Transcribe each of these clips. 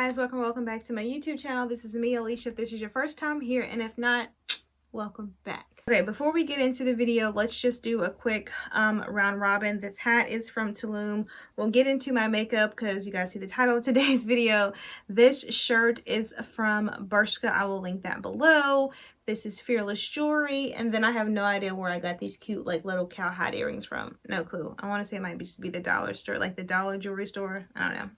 guys, welcome back to my YouTube channel. This is me, Alicia, if this is your first time here, and if not, welcome back. Okay, before we get into the video, let's just do a quick round robin. This hat is from Tulum. We'll get into my makeup because you guys see the title of today's video. This shirt is from Bershka. I will link that below. This is Fearless jewelry, and then I have no idea where I got these cute like little cowhide earrings from. No clue. I want to say it might just be the dollar store, like the dollar jewelry store. I don't know.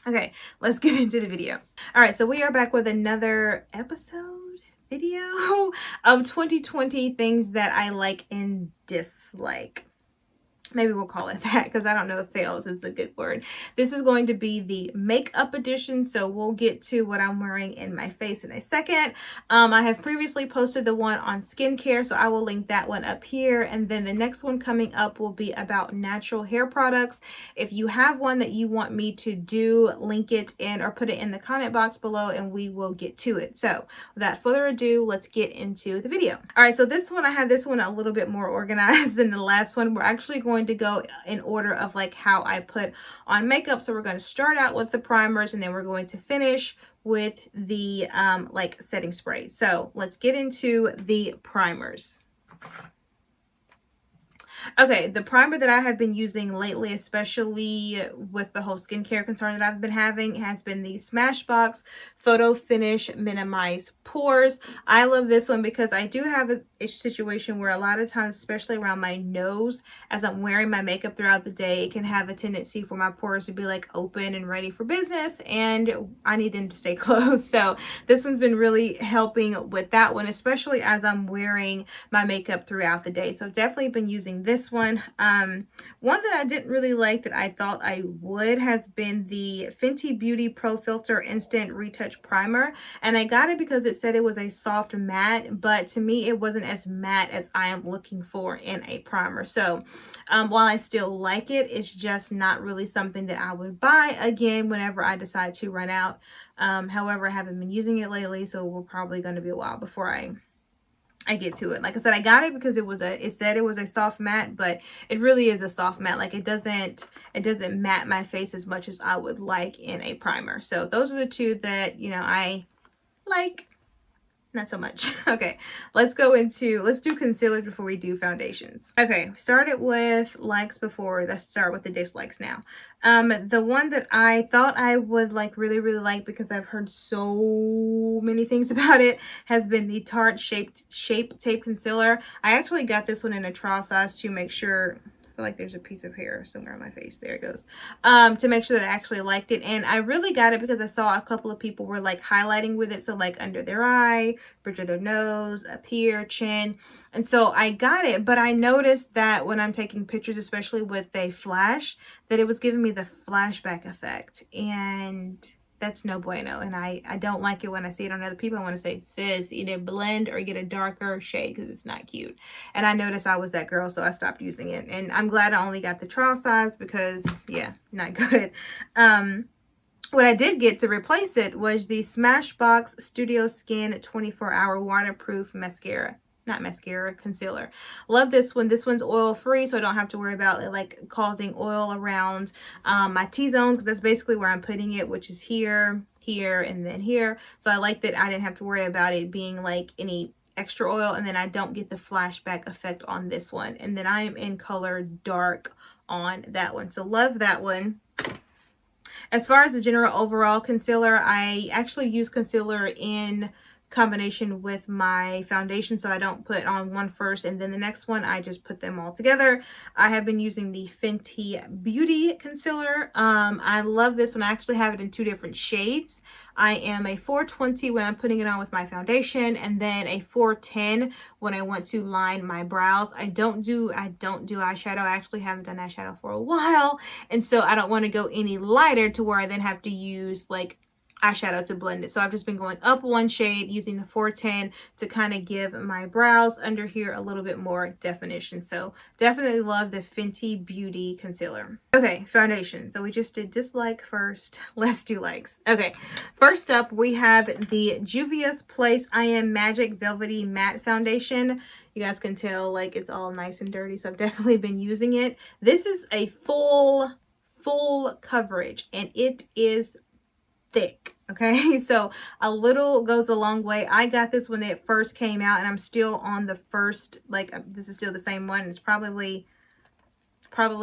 Okay, let's get into the video. All right, so we are back with another video of 2020 things that I like and dislike. Maybe we'll call it that because I don't know if fails is a good word. This is going to be the makeup edition, so we'll get to what I'm wearing in my face in a second. I have previously posted the one on skincare, so I will link that one up here. And then the next one coming up will be about natural hair products. If you have one that you want me to do, link it in or put it in the comment box below and we will get to it. So without further ado, let's get into the video. All right, so this one, I have this one a little bit more organized than the last one. We're actually going to go in order of like how I put on makeup. So we're going to start out with the primers and then we're going to finish with the like setting spray. So let's get into the primers. Okay, the primer that I have been using lately, especially with the whole skincare concern that I've been having, has been the Smashbox Photo Finish Minimize Pores. I love this one because I do have a situation where a lot of times, especially around my nose, as I'm wearing my makeup throughout the day, it can have a tendency for my pores to be like open and ready for business, and I need them to stay closed. So this one's been really helping with that one, especially as I'm wearing my makeup throughout the day. So I've definitely been using this one. One that I didn't really like that I thought I would has been the Fenty Beauty Pro Filter Instant Retouch Primer, and I got it because it said it was a soft matte, but to me it wasn't as matte as I am looking for in a primer. So while I still like it, it's just not really something that I would buy again whenever I decide to run out. However, I haven't been using it lately, so we're probably going to be a while before I get to it. Like I said, I got it because it said it was a soft matte, but it really is a soft matte. Like it doesn't matte my face as much as I would like in a primer. So those are the two that, you know, I like. Not so much. Okay, let's do concealer before we do foundations. Okay, started with likes before. Let's start with the dislikes now. The one that I thought I would like really like because I've heard so many things about it has been the Tarte Shape Tape Concealer. I actually got this one in a trial size to make sure. Like there's a piece of hair somewhere on my face. There it goes. To make sure that I actually liked it. And I really got it because I saw a couple of people were like highlighting with it. So like under their eye, bridge of their nose, up here, chin. And so I got it, but I noticed that when I'm taking pictures, especially with a flash, that it was giving me the flashback effect. And that's no bueno, and I don't like it when I see it on other people. I want to say, sis, either blend or get a darker shade because it's not cute. And I noticed I was that girl, so I stopped using it. And I'm glad I only got the trial size because, yeah, not good. What I did get to replace it was the Smashbox Studio Skin 24-Hour Waterproof Mascara. Not mascara, concealer. Love this one. This one's oil free, so I don't have to worry about it like causing oil around my T-zones, because that's basically where I'm putting it, which is here, here, and then here. So I like that I didn't have to worry about it being like any extra oil, and then I don't get the flashback effect on this one. And then I am in color dark on that one, so love that one. As far as the general overall concealer, I actually use concealer in combination with my foundation, so I don't put on one first and then the next one. I just put them all together. I have been using the Fenty Beauty concealer. I love this one. I actually have it in two different shades. I am a 420 when I'm putting it on with my foundation, and then a 410 when I want to line my brows. I don't do eyeshadow. I actually haven't done eyeshadow for a while, and so I don't want to go any lighter to where I then have to use like eyeshadow to blend it. So I've just been going up one shade using the 410 to kind of give my brows under here a little bit more definition. So definitely love the Fenty Beauty concealer. Okay, foundation. So we just did dislike first. Let's do likes. Okay, first up we have the Juvia's Place I Am Magic Velvety Matte Foundation. You guys can tell like it's all nice and dirty, so I've definitely been using it. This is a full coverage, and it is thick. Okay, so a little goes a long way. I got this when it first came out, and I'm still on the first, like, this is still the same one. It's probably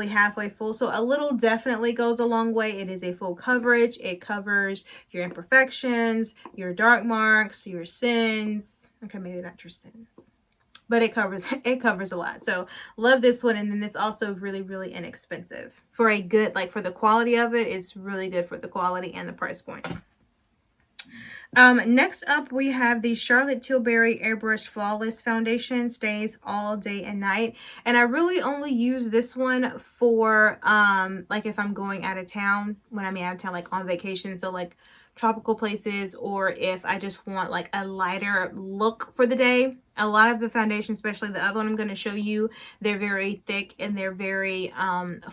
halfway full, so a little definitely goes a long way. It is a full coverage. It covers your imperfections, your dark marks, your sins. Okay, maybe not your sins, but it covers a lot. So love this one. And then it's also really, really inexpensive for a good, like, for the quality of it. It's really good for the quality and the price point. Next up, we have the Charlotte Tilbury Airbrush Flawless Foundation. Stays all day and night. And I really only use this one for, like, if I'm going out of town, when I'm out of town, like on vacation. So like tropical places, or if I just want like a lighter look for the day. A lot of the foundations, especially the other one I'm going to show you, they're very thick and they're very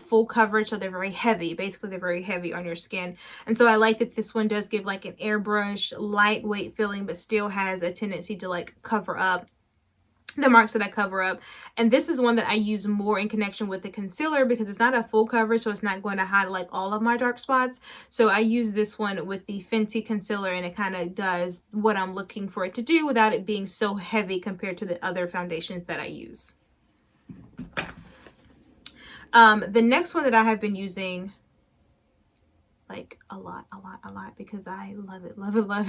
full coverage, so they're very heavy. Basically, they're very heavy on your skin. And so I like that this one does give like an airbrush, lightweight feeling, but still has a tendency to like cover up the marks that I cover up. And this is one that I use more in connection with the concealer because it's not a full coverage, so it's not going to hide like all of my dark spots. So I use this one with the Fenty concealer, and it kind of does what I'm looking for it to do without it being so heavy compared to the other foundations that I use. The next one that I have been using like a lot because I love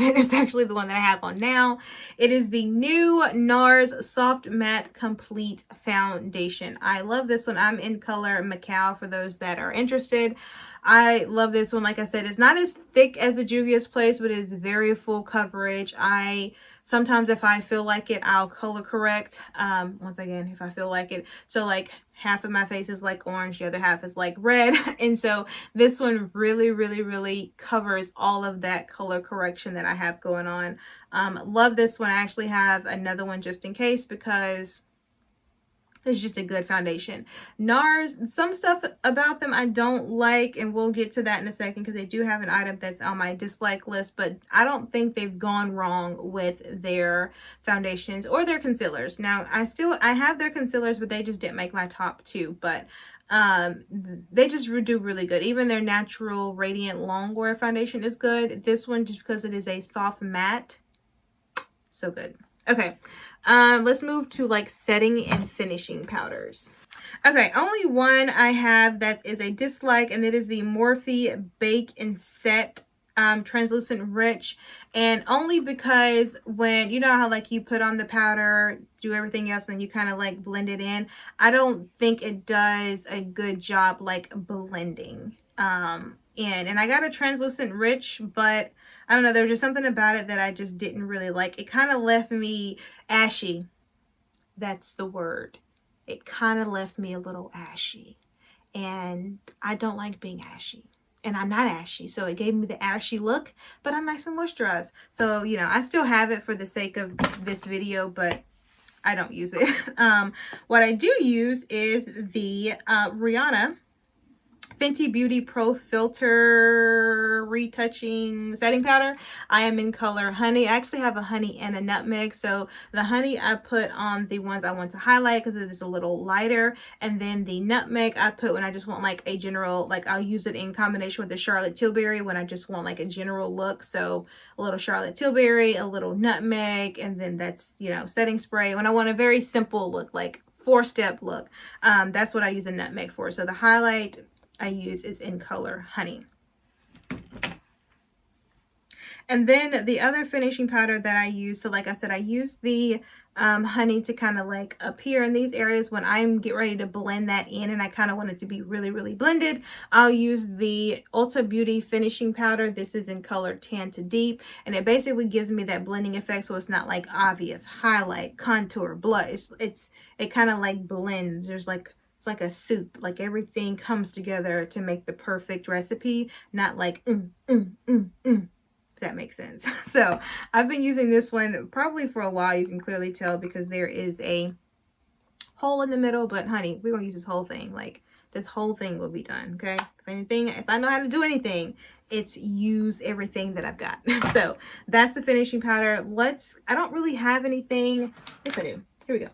it. It's actually the one that I have on now. It is the new Nars Soft Matte Complete Foundation. I love this one. I'm in color Macao for those that are interested. I love this one. Like I said, it's not as thick as the Juvia's Place, but it is very full coverage. Sometimes if I feel like it, I'll color correct. Once again, if I feel like it. So like half of my face is like orange, the other half is like red. And so this one really covers all of that color correction that I have going on. Love this one. I actually have another one just in case because it's just a good foundation. Nars, some stuff about them I don't like, and we'll get to that in a second because they do have an item that's on my dislike list, but I don't think they've gone wrong with their foundations or their concealers. Now, I have their concealers, but they just didn't make my top two, but they just do really good. Even their natural radiant longwear foundation is good. This one, just because it is a soft matte, so good. Okay, let's move to like setting and finishing powders. Okay, only one I have that is a dislike, and it is the Morphe Bake and Set Translucent Rich. And only because when, you know how like you put on the powder, do everything else, and then you kind of like blend it in, I don't think it does a good job like blending in. And I got a Translucent Rich, but I don't know, there's just something about it that I just didn't really like. It kind of left me ashy. That's the word. It kind of left me a little ashy. And I don't like being ashy. And I'm not ashy, so it gave me the ashy look, but I'm nice and moisturized. So, you know, I still have it for the sake of this video, but I don't use it. What I do use is the Rihanna Fenty Beauty Pro Filter Retouching Setting Powder. I am in color Honey. I actually have a honey and a nutmeg. So the honey I put on the ones I want to highlight because it is a little lighter. And then the nutmeg I put when I just want like a general, like I'll use it in combination with the Charlotte Tilbury when I just want like a general look. So a little Charlotte Tilbury, a little nutmeg, and then that's, you know, setting spray. When I want a very simple look, like 4-step look, that's what I use a nutmeg for. So the highlight I use is in color Honey. And then the other finishing powder that I use, so like I said, I use the honey to kind of like appear in these areas when I'm getting ready to blend that in, and I kind of want it to be really blended. I'll use the Ulta Beauty finishing powder. This is in color Tan to Deep, and it basically gives me that blending effect, so it's not like obvious highlight, contour, blush. It kind of like blends. There's like, it's like a soup, like everything comes together to make the perfect recipe, not like if that makes sense. So I've been using this one probably for a while. You can clearly tell because there is a hole in the middle, but honey, we're gonna use this whole thing. Like this whole thing will be done. Okay, if I know how to do anything, it's use everything that I've got. So that's the finishing powder. I don't really have anything. Yes, I do. Here we go.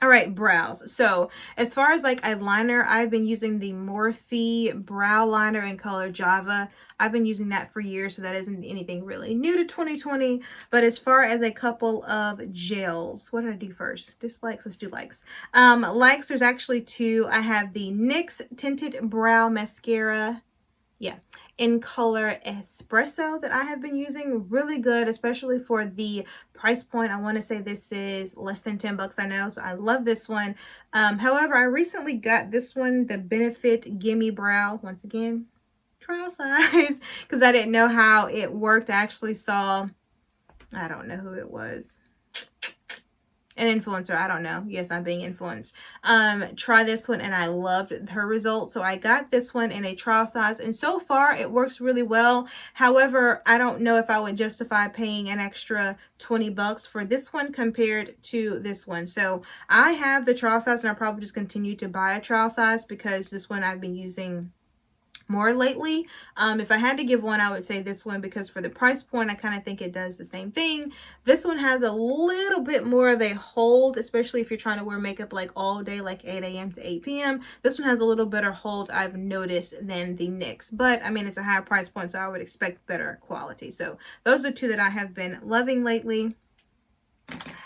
All right, brows. So as far as like eyeliner, I've been using the Morphe brow liner in color Java. I've been using that for years, so that isn't anything really new to 2020. But as far as a couple of gels, what did I do first? Dislikes, let's do likes. Likes, there's actually two. I have the NYX Tinted Brow Mascara. Yeah, in color Espresso that I have been using. Really good, especially for the price point. I want to say this is less than 10 bucks, I know, so I love this one. However, I recently got this one, the Benefit Gimme Brow. Once again, trial size, because I didn't know how it worked. I actually saw, I don't know who it was, an influencer, I don't know, yes, I'm being influenced, try this one, and I loved her results. So I got this one in a trial size, and so far it works really well. However, I don't know if I would justify paying an extra 20 bucks for this one compared to this one. So I have the trial size, and I'll probably just continue to buy a trial size because this one I've been using more lately. If I had to give one, I would say this one, because for the price point, I kind of think it does the same thing. This one has a little bit more of a hold, especially if you're trying to wear makeup like all day, like 8 a.m. to 8 p.m. This one has a little better hold, I've noticed, than the NYX. But I mean, it's a higher price point, so I would expect better quality. So those are two that I have been loving lately.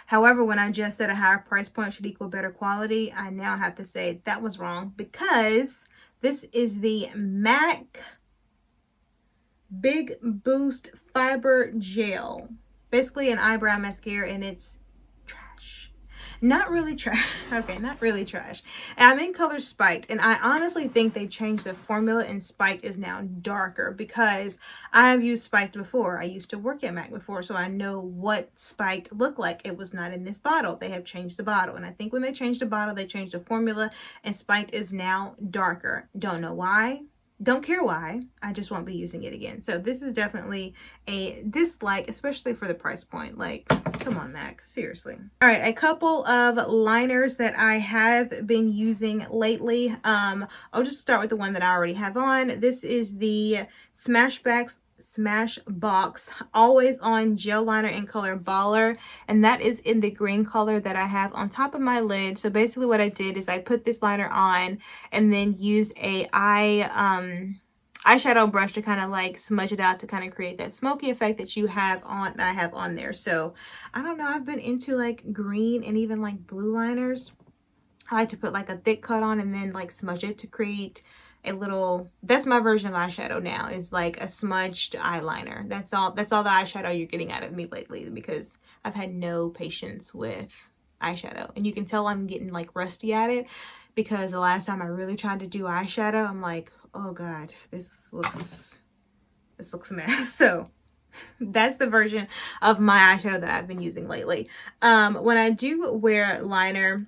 However, when I just said a higher price point should equal better quality, I now have to say that was wrong, because this is the MAC Big Boost Fiber Gel. Basically an eyebrow mascara, and it's trash. Not really trash. Okay, not really trash. And I'm in color Spiked, and I honestly think they changed the formula, and Spiked is now darker, because I have used Spiked before. I used to work at MAC before, so I know what Spiked looked like. It was not in this bottle. They have changed the bottle, and I think when they changed the bottle, they changed the formula, and Spiked is now darker. Don't know why. Don't care why. I just won't be using it again. So this is definitely a dislike, especially for the price point. Like, come on, MAC, seriously. All right, a couple of liners that I have been using lately. I'll just start with the one that I already have on. This is the Smashbox Always On Gel Liner in color Baller, and that is in the green color that I have on top of my lid. So basically what I did is I put this liner on and then use a eyeshadow brush to kind of like smudge it out to kind of create that smoky effect that you have on, that I have on there. So I don't know, I've been into like green and even like blue liners. I like to put like a thick cut on and then like smudge it to create a little, that's my version of eyeshadow now, is like a smudged eyeliner. That's all the eyeshadow you're getting out of me lately, because I've had no patience with eyeshadow, and you can tell I'm getting like rusty at it, because the last time I really tried to do eyeshadow, I'm like, oh god, this looks a mess. So that's the version of my eyeshadow that I've been using lately. When I do wear liner,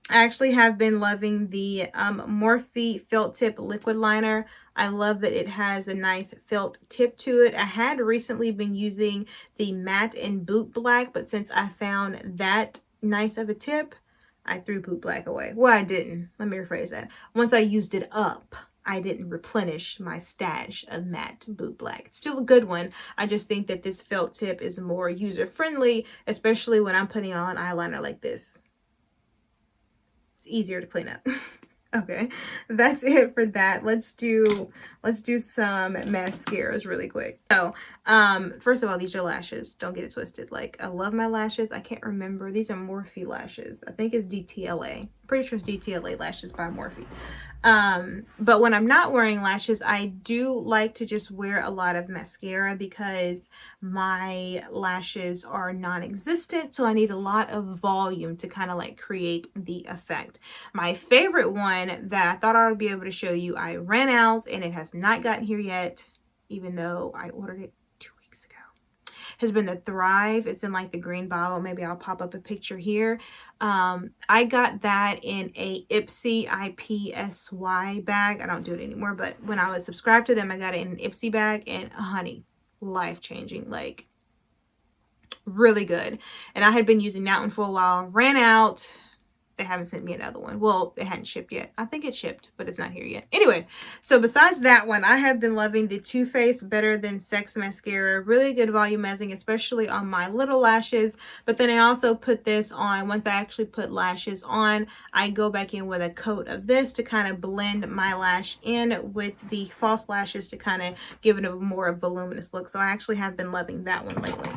I actually have been loving the Morphe Felt Tip Liquid Liner. I love that it has a nice felt tip to it. I had recently been using the Matte and Boot Black, but since I found that nice of a tip, I threw Boot Black away. Well, I didn't. Let me rephrase that. Once I used it up, I didn't replenish my stash of Matte Boot Black. It's still a good one. I just think that this felt tip is more user-friendly, especially when I'm putting on eyeliner like this. Easier to clean up. Okay, that's it for that. Let's do some mascaras really quick. So first of all, these are lashes, don't get it twisted. Like, I love my lashes. I can't remember, these are Morphe lashes. I think it's DTLA. Pretty sure it's DTLA lashes by Morphe. But when I'm not wearing lashes, I do like to just wear a lot of mascara, because my lashes are non-existent, so I need a lot of volume to kind of like create the effect. My favorite one that I thought I would be able to show you, I ran out and it has not gotten here yet, even though I ordered it 2 weeks ago, has been the Thrive. It's in like the green bottle. Maybe I'll pop up a picture here. I got that in a Ipsy IPSY bag. I don't do it anymore, but when I was subscribed to them, I got it in an Ipsy bag, and honey, life-changing, like really good. And I had been using that one for a while, ran out, they haven't sent me another one. Well, it hadn't shipped yet. I think it shipped, but it's not here yet. Anyway, so besides that one, I have been loving the Too Faced Better Than Sex Mascara. Really good volumizing, especially on my little lashes. But then I also put this on, once I actually put lashes on, I go back in with a coat of this to kind of blend my lash in with the false lashes to kind of give it a more voluminous look. So I actually have been loving that one lately.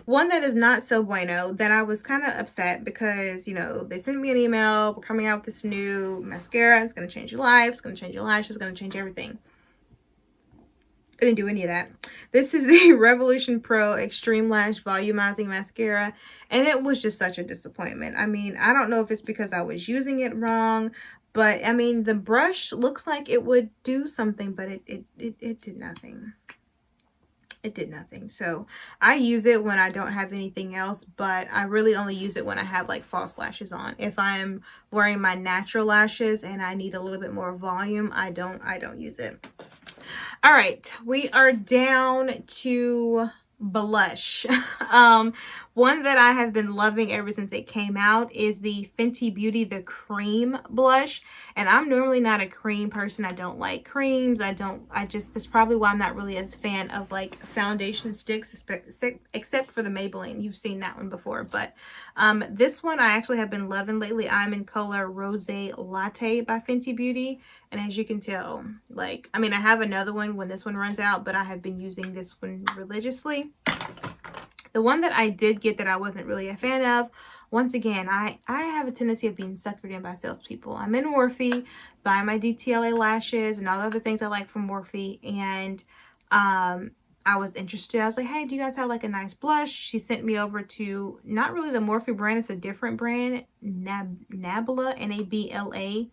One that is not so bueno, that I was kind of upset because, you know, they sent me an email, we're coming out with this new mascara, it's going to change your life, it's going to change your lashes, it's going to change everything. I didn't do any of that. This is the Revolution Pro Extreme Lash Volumizing Mascara, and it was just such a disappointment. I mean, I don't know if it's because I was using it wrong, but I mean, the brush looks like it would do something, but it did nothing. It did nothing. So I use it when I don't have anything else, but I really only use it when I have like false lashes on. If I'm wearing my natural lashes and I need a little bit more volume, I don't use it. All right, we are down to blush. One that I have been loving ever since it came out is the Fenty Beauty The Cream blush, and I'm normally not a cream person. I don't like creams. That's probably why I'm not really as fan of like foundation sticks, except for the Maybelline. You've seen that one before, but this one I actually have been loving lately. I'm in color Rosé Latte by Fenty Beauty, and as you can tell, like, I mean, I have another one when this one runs out, but I have been using this one religiously. The one that I did get that I wasn't really a fan of, once again, I have a tendency of being suckered in by salespeople. I'm in Morphe, buying my DTLA lashes and all the other things I like from Morphe, and I was interested. I was like, hey, do you guys have like a nice blush? She sent me over to, not really the Morphe brand, it's a different brand, Nabla, N-A-B-L-A.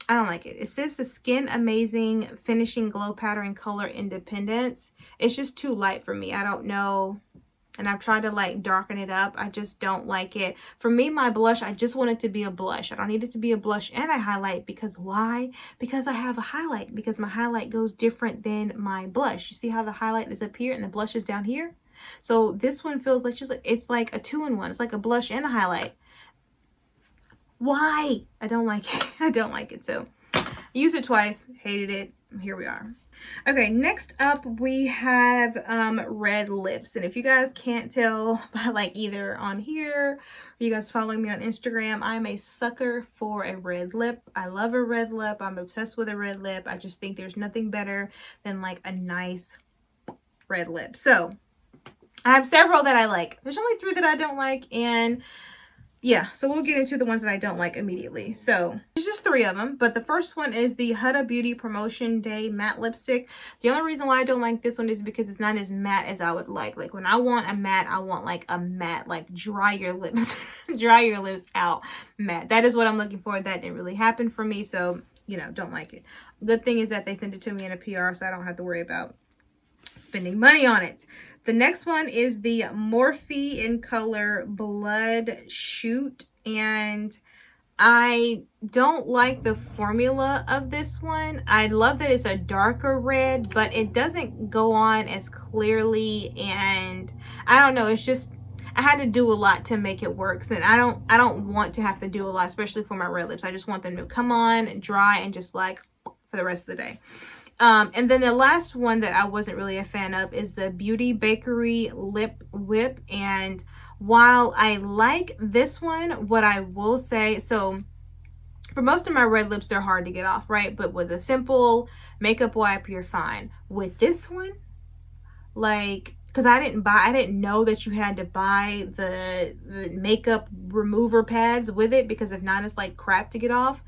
I don't like it. It says the Skin Amazing Finishing Glow Powder in Color Independence. It's just too light for me. I don't know. And I've tried to like darken it up. I just don't like it. For me, my blush, I just want it to be a blush. I don't need it to be a blush and a highlight. Because why? Because I have a highlight. Because my highlight goes different than my blush. You see how the highlight is up here and the blush is down here? So this one feels like it's like a 2-in-1. It's like a blush and a highlight. Why? I don't like it. I don't like it. So used it twice, hated it. Here we are. Okay, next up we have red lips. And if you guys can't tell by like either on here or you guys following me on Instagram, I'm a sucker for a red lip. I love a red lip. I'm obsessed with a red lip. I just think there's nothing better than like a nice red lip. So I have several that I like. There's only 3 that I don't like, and yeah, so we'll get into the ones that I don't like immediately. So there's just 3 of them, but the first one is the Huda Beauty Promotion Day Matte Lipstick. The only reason why I don't like this one is because it's not as matte as I would like. Like when I want a matte, I want like a matte, like dry your lips, dry your lips out matte. That is what I'm looking for. That didn't really happen for me, so, you know, don't like it. Good thing is that they sent it to me in a PR, so I don't have to worry about spending money on it. The next one is the Morphe in color Blood Shoot, and I don't like the formula of this one. I love that it's a darker red, but it doesn't go on as clearly, and I don't know, it's just, I had to do a lot to make it work, and I don't want to have to do a lot, especially for my red lips. I just want them to come on, dry, and just like for the rest of the day. And then the last one that I wasn't really a fan of is the Beauty Bakery Lip Whip. And while I like this one, what I will say, so for most of my red lips, they're hard to get off, right? But with a simple makeup wipe, you're fine. With this one, like, because I didn't know that you had to buy the makeup remover pads with it, because if not, it's like crap to get off.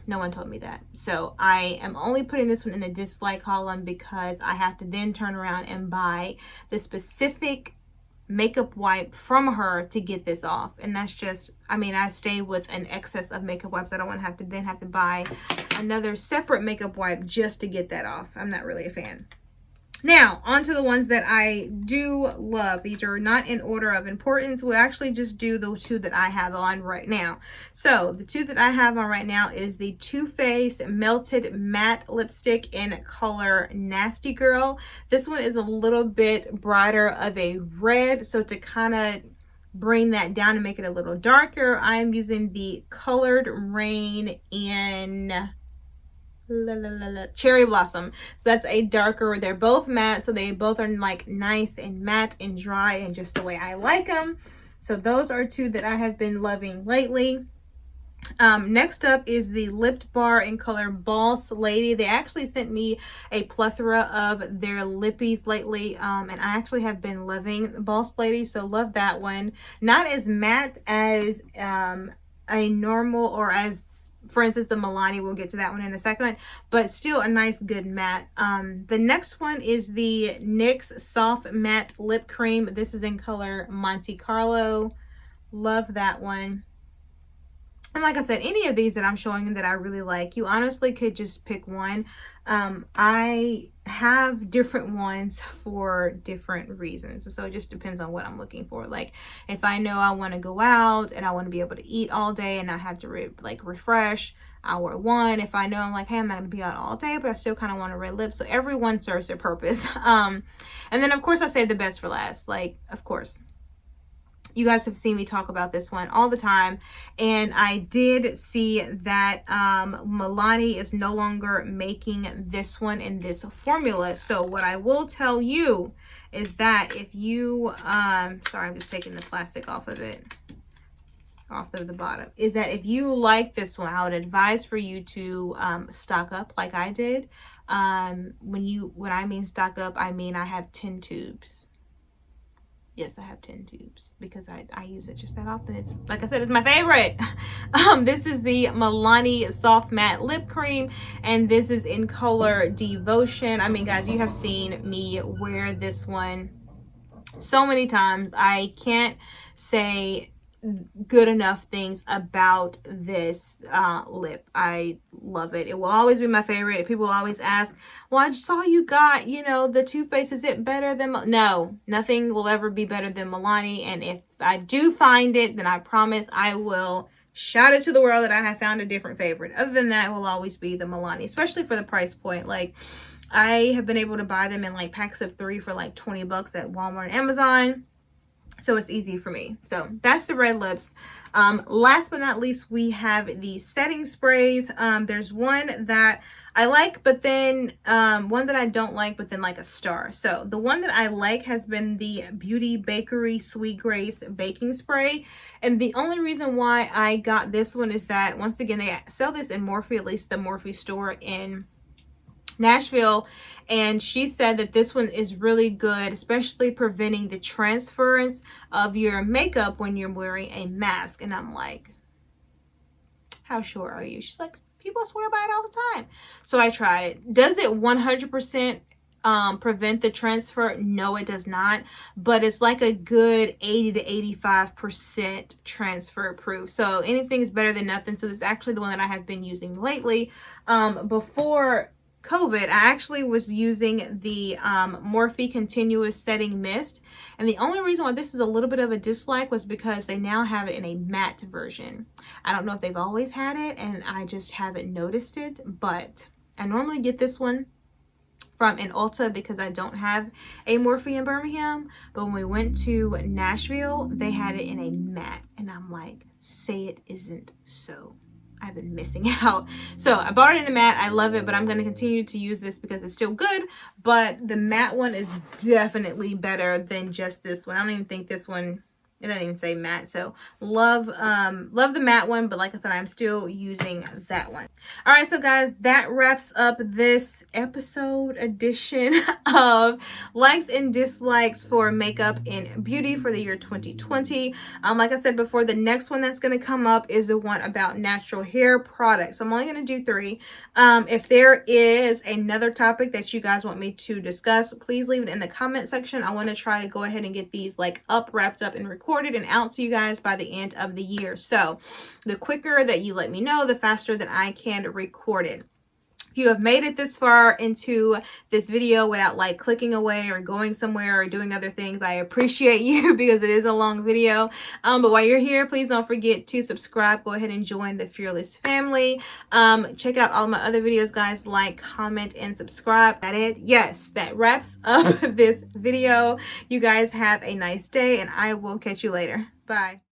No one told me that. So I am only putting this one in the dislike column because I have to then turn around and buy the specific makeup wipe from her to get this off. And that's just, I mean, I stay with an excess of makeup wipes. I don't want to have to buy another separate makeup wipe just to get that off. I'm not really a fan. Now, on to the ones that I do love. These are not in order of importance. We'll actually just do those 2 that I have on right now. So, the 2 that I have on right now is the Too Faced Melted Matte Lipstick in color Nasty Girl. This one is a little bit brighter of a red, so to kind of bring that down and make it a little darker, I am using the Colored Rain in Cherry Blossom. So that's a darker, they're both matte, so they both are like nice and matte and dry and just the way I like them. So those are two that I have been loving lately. Next up is the Lip Bar in color Boss Lady. They actually sent me a plethora of their lippies lately, and I actually have been loving Boss Lady, so love that one. Not as matte as a normal, or as, for instance, the Milani. We'll get to that one in a second, but still a nice good matte. The next one is the NYX Soft Matte Lip Cream. This is in color Monte Carlo. Love that one. And like I said, any of these that I'm showing you that I really like, you honestly could just pick one. I have different ones for different reasons. So it just depends on what I'm looking for. Like if I know I want to go out and I want to be able to eat all day and not have to refresh, I'll wear one. If I know I'm like, hey, I'm not going to be out all day, but I still kind of want a red lip. So everyone serves their purpose. And then of course I save the best for last. Like, of course. You guys have seen me talk about this one all the time, and I did see that Milani is no longer making this one in this formula. So what I will tell you is that if you sorry, I'm just taking the plastic off of it, off of the bottom, is that if you like this one, I would advise for you to stock up like I did. When I mean stock up, I mean I have 10 tubes. Yes, I have 10 tubes because I use it just that often. It's, like I said, it's my favorite. This is the Milani Soft Matte Lip Cream, and this is in color Devotion. I mean, guys, you have seen me wear this one so many times. I can't say good enough things about this lip. I love it. It will always be my favorite. People always ask, well, I saw you got, you know, the Too Faced. Is it better than no, nothing will ever be better than Milani. And if I do find it, then I promise I will shout it to the world that I have found a different favorite. Other than that, it will always be the Milani, especially for the price point. Like, I have been able to buy them in like packs of 3 for like 20 bucks at Walmart and Amazon. So it's easy for me. So that's the red lips. Last but not least, we have the setting sprays. There's one that I like, but then one that I don't like, but then like a star. So the one that I like has been the Beauty Bakery Sweet Grace Baking Spray. And the only reason why I got this one is that, once again, they sell this in Morphe, at least the Morphe store in Nashville, and she said that this one is really good, especially preventing the transference of your makeup when you're wearing a mask. And I'm like, how sure are you? She's like, people swear by it all the time. So I tried it. Does it 100% prevent the transfer? No, it does not, but it's like a good 80 to 85% transfer proof. So anything is better than nothing. So this is actually the one that I have been using lately. Before COVID, I actually was using the Morphe Continuous Setting Mist, and the only reason why this is a little bit of a dislike was because they now have it in a matte version. I don't know if they've always had it and I just haven't noticed it, but I normally get this one from an Ulta because I don't have a Morphe in Birmingham. But when we went to Nashville, they had it in a matte, and I'm like, say it isn't so. I've been missing out. So I bought it in a matte. I love it, but I'm going to continue to use this because it's still good. But the matte one is definitely better than just this one. I don't even think this one, it doesn't even say matte. So love the matte one, but like I said, I'm still using that one. All right, so guys, that wraps up this episode edition of likes and dislikes for makeup and beauty for the year 2020. Like I said before, the next one that's going to come up is the one about natural hair products. So I'm only going to do 3. If there is another topic that you guys want me to discuss, please leave it in the comment section. I want to try to go ahead and get these like wrapped up and recorded and out to you guys by the end of the year. So the quicker that you let me know, the faster that I can record it. If you have made it this far into this video without like clicking away or going somewhere or doing other things, I appreciate you because it is a long video. But while you're here, please don't forget to subscribe. Go ahead and join the Fearless family. Check out all my other videos, guys. Like, comment, and subscribe. That it? Yes, that wraps up this video. You guys have a nice day, and I will catch you later. Bye.